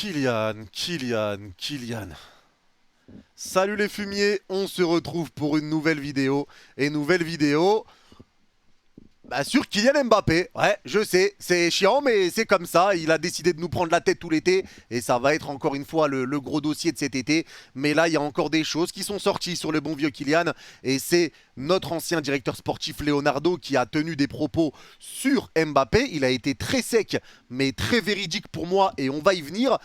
Kylian. Salut les fumiers, on se retrouve pour une nouvelle vidéo. Et nouvelle vidéo sur Kylian Mbappé. Ouais, je sais, c'est chiant, mais c'est comme ça. Il a décidé de nous prendre la tête tout l'été. Et ça va être encore une fois le gros dossier de cet été. Mais là, il y a encore des choses qui sont sorties sur le bon vieux Kylian. Et c'est notre ancien directeur sportif Leonardo qui a tenu des propos sur Mbappé. Il a été très sec, mais très véridique pour moi. Et on va y venir.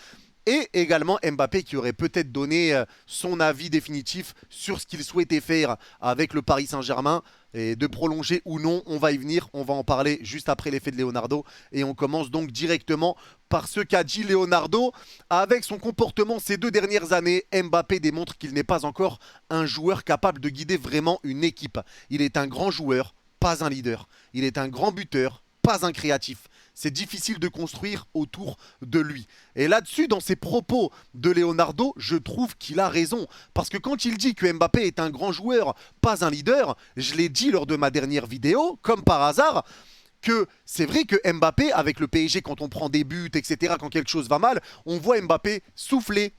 Et également Mbappé qui aurait peut-être donné son avis définitif sur ce qu'il souhaitait faire avec le Paris Saint-Germain. Et de prolonger ou non, on va y venir. On va en parler juste après l'effet de Leonardo. Et on commence donc directement par ce qu'a dit Leonardo. Avec son comportement ces 2 dernières années, Mbappé démontre qu'il n'est pas encore un joueur capable de guider vraiment une équipe. Il est un grand joueur, pas un leader. Il est un grand buteur, pas un créatif. C'est difficile de construire autour de lui. Et là-dessus, dans ses propos de Leonardo, je trouve qu'il a raison. Parce que quand il dit que Mbappé est un grand joueur, pas un leader, je l'ai dit lors de ma dernière vidéo, comme par hasard, que c'est vrai que Mbappé, avec le PSG, quand on prend des buts, etc., quand quelque chose va mal, on voit Mbappé souffler,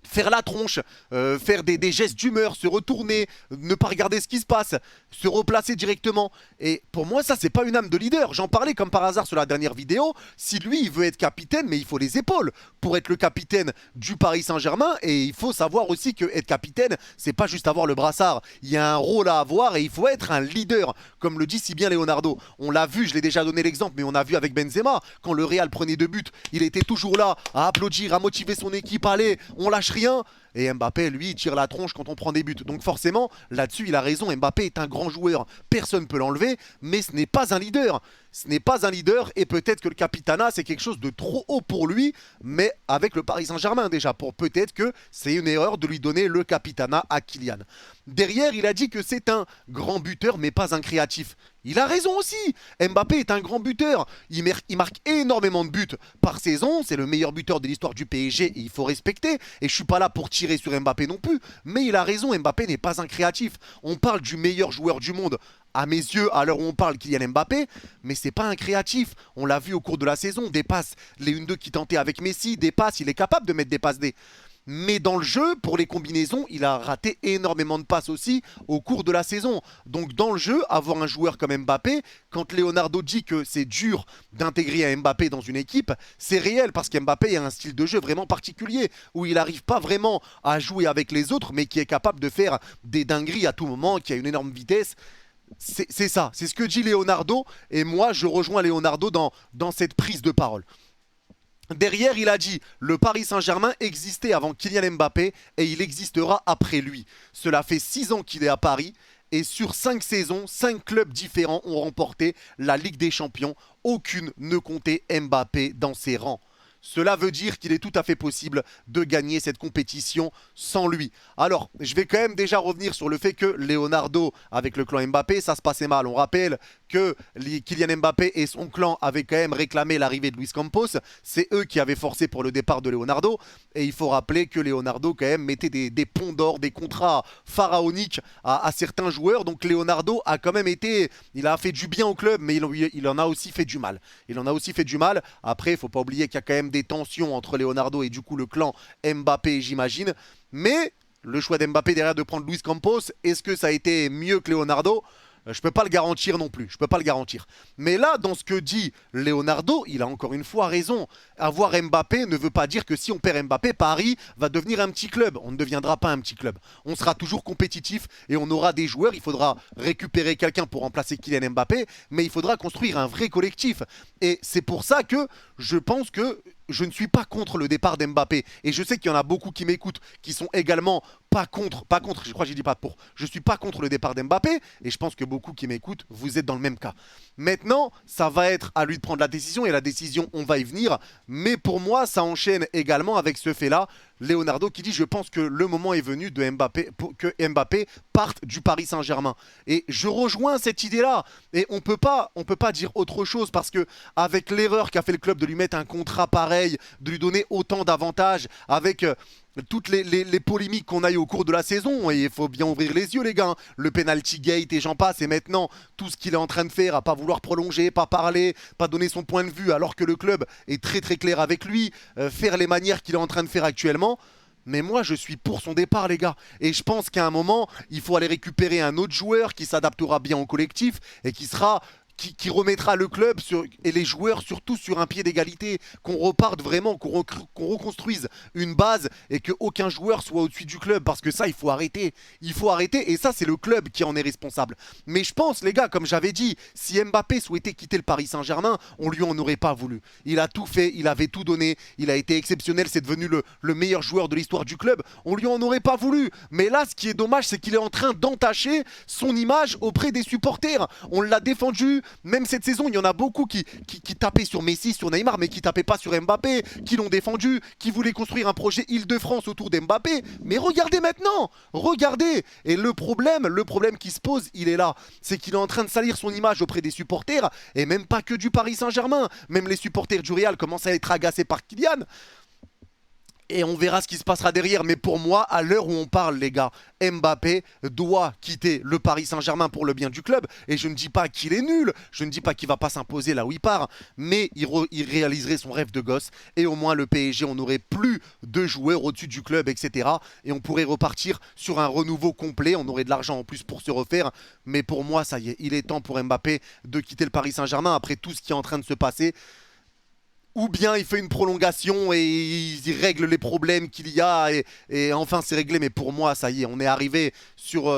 faire la tronche, faire des gestes d'humeur, se retourner, ne pas regarder ce qui se passe, se replacer directement. Et pour moi, ça, c'est pas une âme de leader. J'en parlais comme par hasard sur la dernière vidéo. Si lui, il veut être capitaine, mais il faut les épaules pour être le capitaine du Paris Saint-Germain. Et il faut savoir aussi que être capitaine, c'est pas juste avoir le brassard. Il y a un rôle à avoir et il faut être un leader, comme le dit si bien Leonardo. On l'a vu, je l'ai déjà donné l'exemple, mais on a vu avec Benzema, quand le Real prenait 2 buts, il était toujours là à applaudir, à motiver son équipe. Allez, on lâche rien. Et Mbappé, lui, il tire la tronche quand on prend des buts. Donc forcément, là-dessus, il a raison. Mbappé est un grand joueur. Personne ne peut l'enlever, mais ce n'est pas un leader. Ce n'est pas un leader et peut-être que le capitana, c'est quelque chose de trop haut pour lui, mais avec le Paris Saint-Germain déjà. Pour peut-être que c'est une erreur de lui donner le capitana à Kylian. Derrière, il a dit que c'est un grand buteur, mais pas un créatif. Il a raison aussi. Mbappé est un grand buteur. Il marque énormément de buts par saison. C'est le meilleur buteur de l'histoire du PSG et il faut respecter. Et je suis pas là pour tirer sur Mbappé non plus. Mais il a raison, Mbappé n'est pas un créatif. On parle du meilleur joueur du monde. À mes yeux, à l'heure où on parle, Kylian Mbappé, mais c'est pas un créatif. On l'a vu au cours de la saison, des passes, les 1-2 qui tentaient avec Messi, des passes, il est capable de mettre des passes D. Mais dans le jeu, pour les combinaisons, il a raté énormément de passes aussi au cours de la saison. Donc dans le jeu, avoir un joueur comme Mbappé, quand Leonardo dit que c'est dur d'intégrer un Mbappé dans une équipe, c'est réel parce qu'Mbappé a un style de jeu vraiment particulier, où il n'arrive pas vraiment à jouer avec les autres, mais qui est capable de faire des dingueries à tout moment, qui a une énorme vitesse. C'est ça, c'est ce que dit Leonardo, et moi je rejoins Leonardo dans cette prise de parole. Derrière, il a dit le Paris Saint-Germain existait avant Kylian Mbappé et il existera après lui. Cela fait 6 ans qu'il est à Paris et sur 5 saisons, 5 clubs différents ont remporté la Ligue des Champions. Aucune ne comptait Mbappé dans ses rangs. Cela veut dire qu'il est tout à fait possible de gagner cette compétition sans lui. Alors, je vais quand même déjà revenir sur le fait que Leonardo, avec le clan Mbappé, ça se passait mal. On rappelle que Kylian Mbappé et son clan avaient quand même réclamé l'arrivée de Luis Campos. C'est eux qui avaient forcé pour le départ de Leonardo. Et il faut rappeler que Leonardo quand même mettait des ponts d'or, des contrats pharaoniques à certains joueurs. Donc Leonardo a quand même été... Il a fait du bien au club, mais il en a aussi fait du mal. Il en a aussi fait du mal. Après, il ne faut pas oublier qu'il y a quand même des tensions entre Leonardo et du coup le clan Mbappé, j'imagine. Mais le choix d'Mbappé derrière de prendre Luis Campos, est-ce que ça a été mieux que Leonardo ? Je peux pas le garantir non plus, je peux pas le garantir. Mais là, dans ce que dit Leonardo, il a encore une fois raison. Avoir Mbappé ne veut pas dire que si on perd Mbappé, Paris va devenir un petit club. On ne deviendra pas un petit club. On sera toujours compétitif et on aura des joueurs. Il faudra récupérer quelqu'un pour remplacer Kylian Mbappé, mais il faudra construire un vrai collectif. Et c'est pour ça que je pense que je ne suis pas contre le départ d'Mbappé. Et je sais qu'il y en a beaucoup qui m'écoutent, qui sont également pas contre, je crois que j'ai dit pas pour. Je suis pas contre le départ d'Mbappé, et je pense que beaucoup qui m'écoutent, vous êtes dans le même cas. Maintenant, ça va être à lui de prendre la décision, et la décision, on va y venir. Mais pour moi, ça enchaîne également avec ce fait-là. Leonardo qui dit je pense que le moment est venu de Mbappé, pour que Mbappé parte du Paris Saint-Germain. Et je rejoins cette idée-là. Et on peut pas dire autre chose parce que avec l'erreur qu'a fait le club de lui mettre un contrat pareil, de lui donner autant d'avantages, avec toutes les polémiques qu'on a eues au cours de la saison, et il faut bien ouvrir les yeux les gars, hein. Le penalty gate et j'en passe, et maintenant tout ce qu'il est en train de faire, à pas vouloir prolonger, pas parler, pas donner son point de vue alors que le club est très très clair avec lui, faire les manières qu'il est en train de faire actuellement. Mais moi, je suis pour son départ, les gars. Et je pense qu'à un moment, il faut aller récupérer un autre joueur qui s'adaptera bien au collectif et qui remettra le club et les joueurs surtout sur un pied d'égalité, qu'on reparte vraiment, qu'on reconstruise une base et qu'aucun joueur soit au-dessus du club, parce que ça il faut arrêter, et ça c'est le club qui en est responsable. Mais je pense les gars, comme j'avais dit, si Mbappé souhaitait quitter le Paris Saint-Germain, on lui en aurait pas voulu. Il a tout fait, il avait tout donné, il a été exceptionnel, c'est devenu le meilleur joueur de l'histoire du club, on lui en aurait pas voulu. Mais là ce qui est dommage, c'est qu'il est en train d'entacher son image auprès des supporters. On l'a défendu. Même cette saison, il y en a beaucoup qui tapaient sur Messi, sur Neymar, mais qui tapaient pas sur Mbappé, qui l'ont défendu, qui voulaient construire un projet Île-de-France autour d'Mbappé. Mais regardez maintenant, regardez. Et le problème qui se pose, il est là. C'est qu'il est en train de salir son image auprès des supporters, et même pas que du Paris Saint-Germain. Même les supporters du Real commencent à être agacés par Kylian. Et on verra ce qui se passera derrière. Mais pour moi, à l'heure où on parle, les gars, Mbappé doit quitter le Paris Saint-Germain pour le bien du club. Et je ne dis pas qu'il est nul, je ne dis pas qu'il va pas s'imposer là où il part, mais il réaliserait son rêve de gosse. Et au moins le PSG, on n'aurait plus de joueurs au-dessus du club, etc. Et on pourrait repartir sur un renouveau complet. On aurait de l'argent en plus pour se refaire. Mais pour moi, ça y est, il est temps pour Mbappé de quitter le Paris Saint-Germain après tout ce qui est en train de se passer. Ou bien il fait une prolongation et il règle les problèmes qu'il y a et enfin c'est réglé. Mais pour moi, ça y est, on est arrivé sur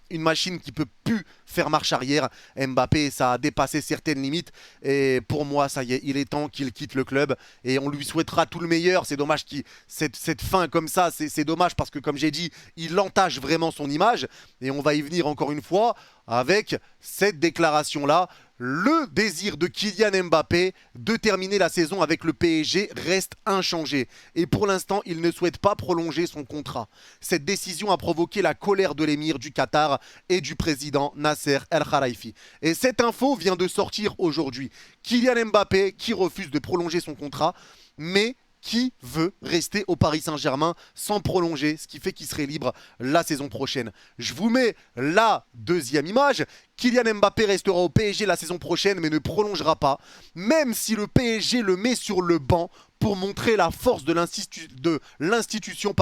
une machine qui peut plus faire marche arrière. Mbappé, ça a dépassé certaines limites. Et pour moi, ça y est, il est temps qu'il quitte le club. Et on lui souhaitera tout le meilleur. C'est dommage cette fin comme ça, c'est dommage parce que comme j'ai dit, il entache vraiment son image. Et on va y venir encore une fois avec cette déclaration-là. Le désir de Kylian Mbappé de terminer la saison avec le PSG reste inchangé. Et pour l'instant, il ne souhaite pas prolonger son contrat. Cette décision a provoqué la colère de l'émir du Qatar et du président Nasser El Khelaifi. Et cette info vient de sortir aujourd'hui. Kylian Mbappé qui refuse de prolonger son contrat, mais qui veut rester au Paris Saint-Germain sans prolonger, ce qui fait qu'il serait libre la saison prochaine. Je vous mets la deuxième image. Kylian Mbappé restera au PSG la saison prochaine mais ne prolongera pas, même si le PSG le met sur le banc pour montrer la force de l'institution,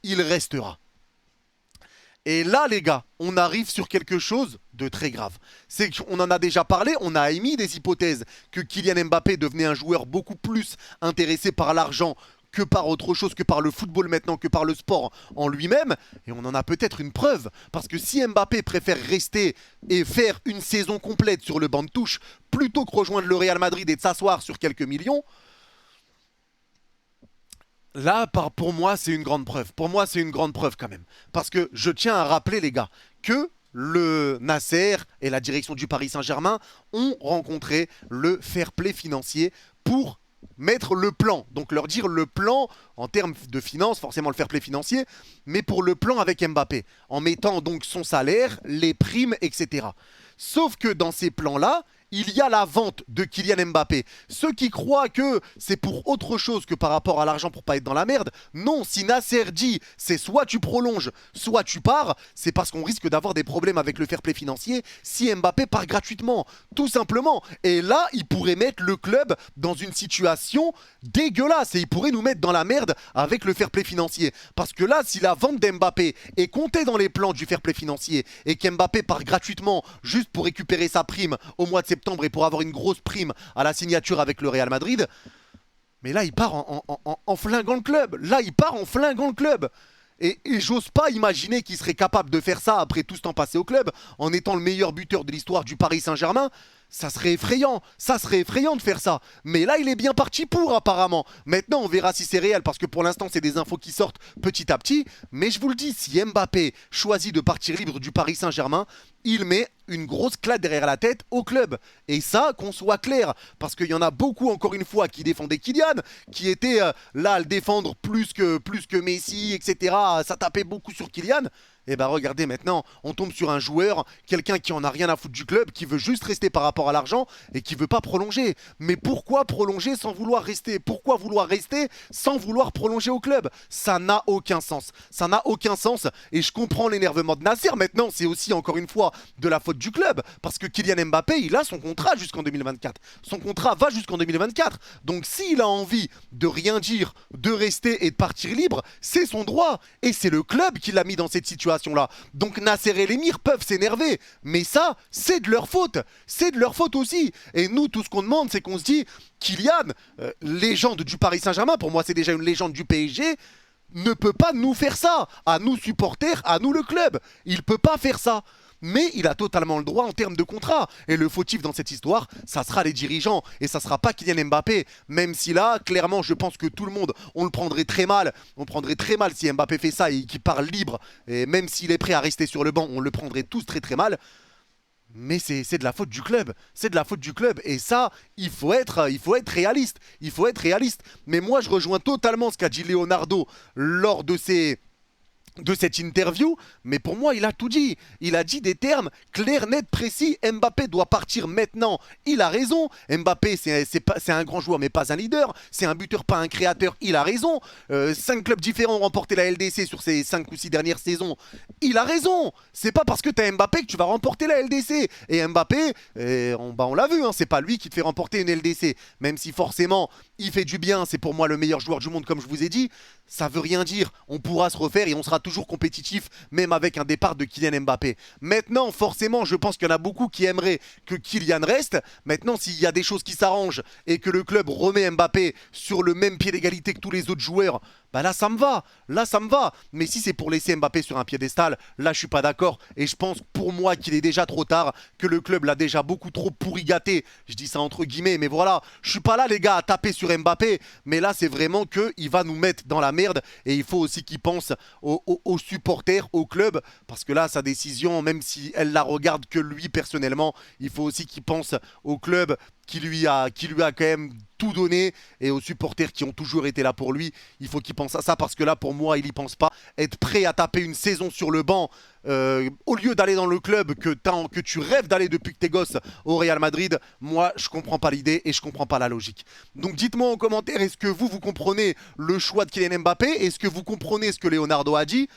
il restera. Et là, les gars, on arrive sur quelque chose de très grave. C'est qu'on en a déjà parlé, on a émis des hypothèses que Kylian Mbappé devenait un joueur beaucoup plus intéressé par l'argent que par autre chose, que par le football maintenant, que par le sport en lui-même. Et on en a peut-être une preuve. Parce que si Mbappé préfère rester et faire une saison complète sur le banc de touche, plutôt que rejoindre le Real Madrid et de s'asseoir sur quelques millions... Là, pour moi, c'est une grande preuve. Pour moi, c'est une grande preuve quand même. Parce que je tiens à rappeler, les gars, que le Nasser et la direction du Paris Saint-Germain ont rencontré le fair play financier pour mettre le plan. Donc leur dire le plan en termes de finances, forcément le fair play financier, mais pour le plan avec Mbappé, en mettant donc son salaire, les primes, etc. Sauf que dans ces plans-là, il y a la vente de Kylian Mbappé. Ceux qui croient que c'est pour autre chose que par rapport à l'argent pour pas être dans la merde, non, si Nasser dit c'est soit tu prolonges, soit tu pars, c'est parce qu'on risque d'avoir des problèmes avec le fair play financier si Mbappé part gratuitement, tout simplement. Et là, il pourrait mettre le club dans une situation dégueulasse et il pourrait nous mettre dans la merde avec le fair play financier. Parce que là, si la vente d'Mbappé est comptée dans les plans du fair play financier et qu'Mbappé part gratuitement juste pour récupérer sa prime au mois de septembre et pour avoir une grosse prime à la signature avec le Real Madrid, mais là il part en flinguant le club. Là il part en flinguant le club. Et j'ose pas imaginer qu'il serait capable de faire ça après tout ce temps passé au club, en étant le meilleur buteur de l'histoire du Paris Saint-Germain. Ça serait effrayant de faire ça. Mais là, il est bien parti pour, apparemment. Maintenant, on verra si c'est réel, parce que pour l'instant, c'est des infos qui sortent petit à petit. Mais je vous le dis, si Mbappé choisit de partir libre du Paris Saint-Germain, il met une grosse claque derrière la tête au club. Et ça, qu'on soit clair, parce qu'il y en a beaucoup, encore une fois, qui défendaient Kylian, qui étaient là à le défendre plus que Messi, etc. Ça tapait beaucoup sur Kylian. Et bah regardez maintenant, on tombe sur un joueur, quelqu'un qui en a rien à foutre du club, qui veut juste rester par rapport à l'argent et qui veut pas prolonger. Mais pourquoi prolonger sans vouloir rester? Pourquoi vouloir rester sans vouloir prolonger au club? Ça n'a aucun sens. Ça n'a aucun sens et je comprends l'énervement de Nasser. Maintenant, c'est aussi encore une fois de la faute du club parce que Kylian Mbappé, il a son contrat jusqu'en 2024. Son contrat va jusqu'en 2024. Donc s'il a envie de rien dire, de rester et de partir libre, c'est son droit. Et c'est le club qui l'a mis dans cette situation-là. Donc Nasser et l'émir peuvent s'énerver. Mais ça, c'est de leur faute. C'est de leur faute aussi. Et nous, tout ce qu'on demande, c'est qu'on se dit, Kylian, légende du Paris Saint-Germain, pour moi c'est déjà une légende du PSG, ne peut pas nous faire ça. À nous supporters, à nous le club. Il peut pas faire ça. Mais il a totalement le droit en termes de contrat. Et le fautif dans cette histoire, ça sera les dirigeants. Et ça sera pas Kylian Mbappé. Même si là, clairement, je pense que tout le monde, on le prendrait très mal. On prendrait très mal si Mbappé fait ça et qu'il parle libre. Et même s'il est prêt à rester sur le banc, on le prendrait tous très très mal. Mais c'est de la faute du club. C'est de la faute du club. Et ça, il faut être réaliste. Il faut être réaliste. Mais moi, je rejoins totalement ce qu'a dit Leonardo lors de cette interview, mais pour moi il a tout dit. Il a dit des termes clairs, nets, précis. Mbappé doit partir maintenant. Il a raison. Mbappé c'est un grand joueur mais pas un leader. C'est un buteur, pas un créateur. Il a raison. 5 clubs différents ont remporté la LDC sur ces 5 ou 6 dernières saisons. Il a raison. C'est pas parce que t'as Mbappé que tu vas remporter la LDC. Et Mbappé, on l'a vu, hein, c'est pas lui qui te fait remporter une LDC. Même si forcément il fait du bien, c'est pour moi le meilleur joueur du monde comme je vous ai dit. Ça veut rien dire. On pourra se refaire et on sera toujours compétitif, même avec un départ de Kylian Mbappé. Maintenant, forcément, je pense qu'il y en a beaucoup qui aimeraient que Kylian reste. Maintenant, s'il y a des choses qui s'arrangent et que le club remet Mbappé sur le même pied d'égalité que tous les autres joueurs, bah là ça me va, là ça me va. Mais si c'est pour laisser Mbappé sur un piédestal, là je suis pas d'accord. Et je pense pour moi qu'il est déjà trop tard, que le club l'a déjà beaucoup trop pourri gâté. Je dis ça entre guillemets, mais voilà, je suis pas là les gars à taper sur Mbappé. Mais là c'est vraiment qu'il va nous mettre dans la merde. Et il faut aussi qu'il pense aux supporters, au club. Parce que là sa décision, même si elle la regarde que lui personnellement, il faut aussi qu'il pense au club qui lui a quand même tout donné et aux supporters qui ont toujours été là pour lui. Il faut qu'il pense à ça parce que là pour moi il y pense pas. Être prêt à taper une saison sur le banc au lieu d'aller dans le club que tu rêves d'aller depuis que t'es gosse au Real Madrid, moi je comprends pas l'idée et je comprends pas la logique. Donc dites-moi en commentaire, est-ce que vous comprenez le choix de Kylian Mbappé? Est-ce que vous comprenez ce que Leonardo a dit?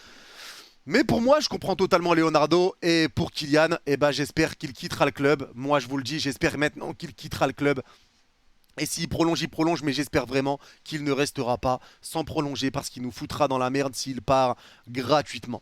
Mais pour moi, je comprends totalement Leonardo. Et pour Kylian, eh ben, j'espère qu'il quittera le club. Moi, je vous le dis, j'espère maintenant qu'il quittera le club. Et s'il prolonge, il prolonge, mais j'espère vraiment qu'il ne restera pas sans prolonger parce qu'il nous foutra dans la merde s'il part gratuitement.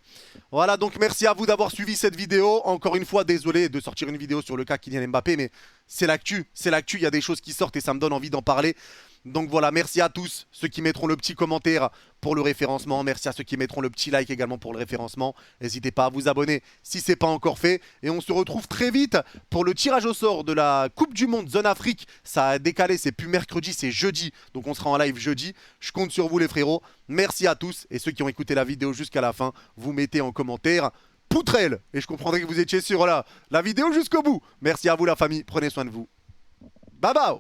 Voilà, donc merci à vous d'avoir suivi cette vidéo. Encore une fois, désolé de sortir une vidéo sur le cas Kylian Mbappé, mais c'est l'actu, il y a des choses qui sortent et ça me donne envie d'en parler. Donc voilà, merci à tous ceux qui mettront le petit commentaire pour le référencement. Merci à ceux qui mettront le petit like également pour le référencement. N'hésitez pas à vous abonner si ce n'est pas encore fait. Et on se retrouve très vite pour le tirage au sort de la Coupe du Monde Zone Afrique. Ça a décalé, c'est plus mercredi, c'est jeudi. Donc on sera en live jeudi. Je compte sur vous les frérots. Merci à tous. Et ceux qui ont écouté la vidéo jusqu'à la fin, vous mettez en commentaire poutrelle. Et je comprendrai que vous étiez sur la vidéo jusqu'au bout. Merci à vous la famille. Prenez soin de vous. Bye bye.